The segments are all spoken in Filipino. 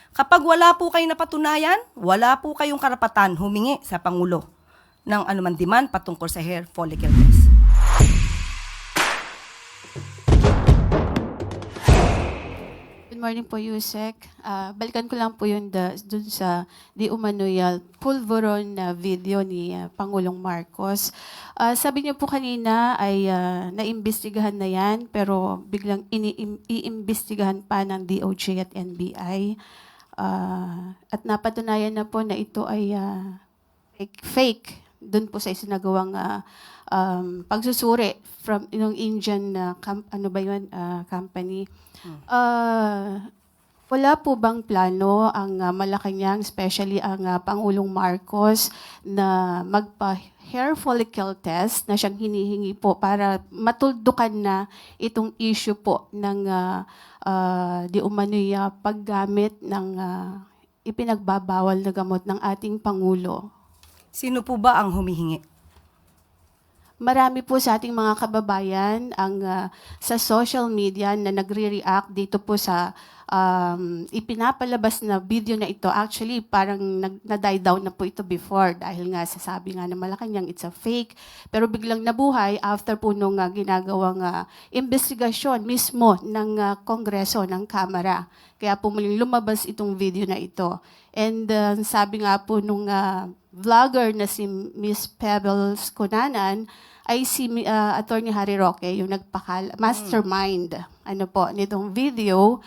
Kapag wala po kayong napatunayan, wala po kayong karapatan humingi sa Pangulo ng anumang demand patungkol sa hair follicle test. Good morning po, Yusek. Balikan ko lang po yun dun sa di umano'y pulveron na video ni Pangulong Marcos. Sabi niyo po kanina ay naimbestigahan na yan, pero biglang iimbestigahan pa ng DOJ at NBI. At napatunayan na po na ito ay fake dun po sa isinagawang pagsusuri from yung Indian company. Wala po bang plano ang Malacanang, especially ang Pangulong Marcos, na magpa-hair follicle test na siyang hinihingi po para matuldukan na itong issue po ng di umano'y paggamit ng ipinagbabawal na gamot ng ating Pangulo? Sino po ba ang humihingi? Marami po sa ating mga kababayan ang sa social media na nagre-react dito po sa ipinapalabas na video na ito. Actually, parang na-die down na po ito before dahil nga sasabi nga na Malacanang it's a fake. Pero biglang nabuhay after po nung ginagawang investigasyon mismo ng Kongreso, ng Kamara. Kaya po muling lumabas itong video na ito. And sabi nga po nung vlogger na si Miss Pebbles Cunanan ay si Attorney Harry Roque, yung mastermind nitong video.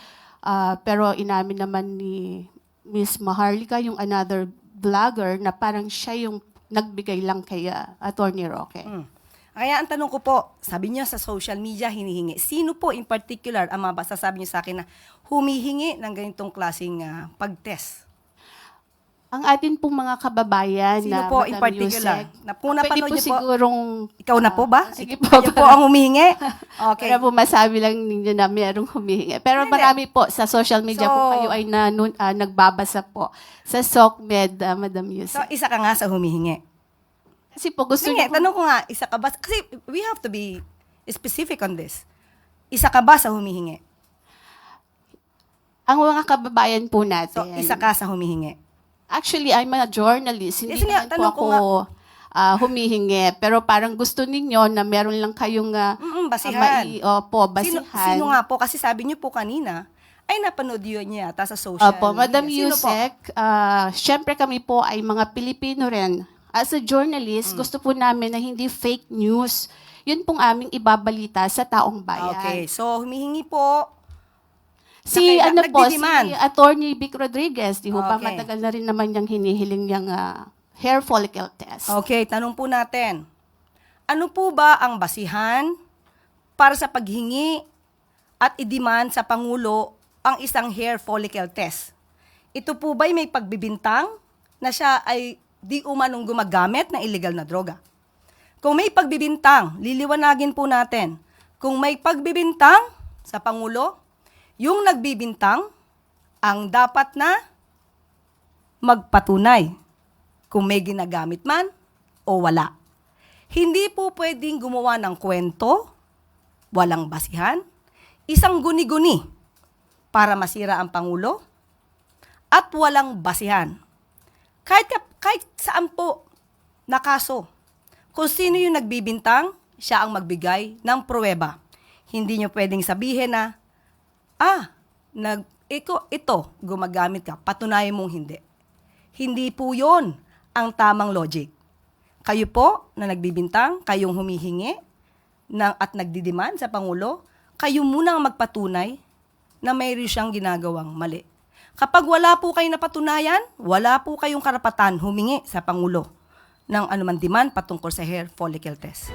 Pero inamin naman ni Miss Maharlika, yung another vlogger, na parang siya yung nagbigay lang kay Attorney Roque. Kaya ang tanong ko po, sabi niyo sa social media hinihingi. Sino po in particular ang masasabi niyo sa akin na humihingi ng ganitong klaseng pag-test? Ang atin pong mga kababayan Sino na po in Madam particular? Yusek, Na kung napanood pwede po niyo po, sigurong... ikaw na po ba? Sige po. Kayo po ang humihingi? Okay. Para po masabi lang ninyo na mayroong humihingi. Pero Hindi. marami po sa social media So, kung kayo ay nagbabasa po sa SOCMED, Madam So, Yusek. isa ka nga sa humihingi. Kasi po gusto Sige, niyo po, tanong ko nga, isa ka ba? Kasi we have to be specific on this. Isa ka ba sa humihingi? ang mga kababayan po natin. So, isa ka sa humihingi. Actually, I'm a journalist. Hindi Yes, nga, naman po tanong ako ko humihingi. Pero parang gusto ninyo na meron lang kayong Basihan. basihan. Sino nga po? Kasi sabi niyo po kanina, ay napanood yun niya yata sa social Opo, Madam media. Sino po? Yusek, syempre kami po ay mga Pilipino rin. As a journalist, gusto po namin na hindi fake news. Yun pong aming ibabalita sa taong bayan. Okay, so humihingi po. Si nagdi-demand. si Attorney Vic Rodriguez, di ho ba Okay. matagal na rin naman niyang hinihiling niyang hair follicle test. Okay, tanong po natin. Ano po ba ang basihan para sa paghingi at i-demand sa Pangulo ang isang hair follicle test? Ito po ba'y may pagbibintang na siya ay di umanong gumagamit ng illegal na droga? Kung may pagbibintang, liliwanagin po natin. Kung may pagbibintang sa Pangulo, yung nagbibintang ang dapat na magpatunay kung may ginagamit man o wala. Hindi po pwedeng gumawa ng kwento, walang basihan, isang guni-guni para masira ang Pangulo, at walang basihan. Kahit saan po na kaso, kung sino yung nagbibintang, siya ang magbigay ng pruweba. Hindi nyo pwedeng sabihin na, ito, gumagamit ka, patunayan mong hindi. Hindi po yon ang tamang logic. Kayo po na nagbibintang, kayong humihingi at nagdidemand sa Pangulo, kayo muna ang magpatunay na mayroon siyang ginagawang mali. Kapag wala po kayong napatunayan, wala po kayong karapatan humingi sa Pangulo ng anumang demand patungkol sa hair follicle test.